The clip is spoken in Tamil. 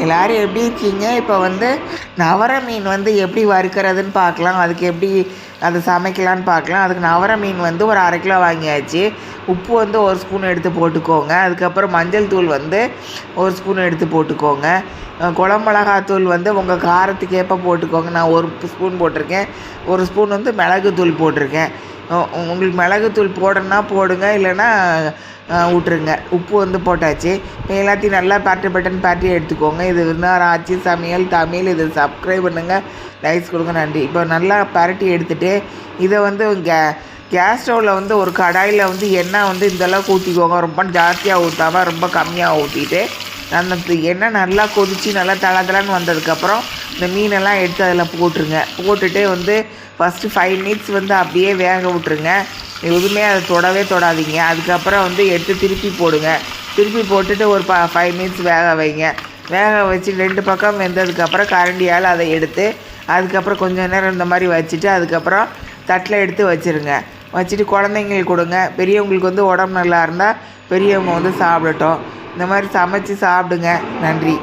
எல்லோரும் எப்படி இருக்கீங்க? இப்போ வந்து நவர மீன் வந்து எப்படி வறுக்கிறதுன்னு பார்க்கலாம். அதுக்கு எப்படி அதை சமைக்கலான்னு பார்க்கலாம். அதுக்கு நவர மீன் வந்து ஒரு 1/2 கிலோ வாங்கியாச்சு. உப்பு வந்து 1 ஸ்பூன் எடுத்து போட்டுக்கோங்க. அதுக்கப்புறம் மஞ்சள் தூள் வந்து 1 ஸ்பூன் எடுத்து போட்டுக்கோங்க. குழம்பு மிளகாத்தூள் வந்து உங்கள் காரத்துக்கு ஏற்ப போட்டுக்கோங்க. நான் 1 ஸ்பூன் போட்டிருக்கேன். 1 ஸ்பூன் வந்து மிளகுத்தூள் போட்டிருக்கேன். உங்களுக்கு மிளகுத்தூள் போடணுன்னா போடுங்க, இல்லைன்னா விட்ருங்க. உப்பு வந்து போட்டாச்சு. இப்போ எல்லாத்தையும் நல்லா பட்டன்னு எடுத்துக்கோங்க. இது விருந்தார் ஆட்சி சமையல் தமிழ். இது சப்ஸ்கிரைப் பண்ணுங்கள், லைக்ஸ் கொடுங்க, நன்றி. இப்போ நல்லா பரட்டி எடுத்துகிட்டு இதை வந்து கேஸ் ஸ்டவ்வில் வந்து ஒரு கடாயில் வந்து எண்ணெய் வந்து இந்தளவுக்கு ஊற்றிக்கோங்க. ரொம்ப ஜாஸ்தியாக ஊற்றாமல் ரொம்ப கம்மியாக ஊற்றிட்டு அந்த எண்ணெய் நல்லா கொதித்து நல்லா தளன்னு வந்ததுக்கப்புறம் இந்த மீனெல்லாம் எடுத்து அதில் போட்டுருங்க. போட்டுட்டு வந்து ஃபஸ்ட்டு 5 மினிட்ஸ் வந்து அப்படியே வேக விட்ருங்க. எதுவுமே அதை தொடாதீங்க. அதுக்கப்புறம் வந்து எடுத்து திருப்பி போடுங்க. திருப்பி போட்டுட்டு ஒரு 5 மினிட்ஸ் வேக வைங்க. வேக வச்சு 2 பக்கம் வெந்ததுக்கப்புறம் கரண்டியால் அதை எடுத்து அதுக்கப்புறம் கொஞ்சம் நேரம் இந்த மாதிரி வச்சுட்டு அதுக்கப்புறம் தட்டில் எடுத்து வச்சுருங்க. வச்சுட்டு குழந்தைங்களுக்கு கொடுங்க. பெரியவங்களுக்கு வந்து உடம்பு நல்லா இருந்தால் பெரியவங்க வந்து சாப்பிடட்டும். இந்த மாதிரி சமைச்சு சாப்பிடுங்க. நன்றி.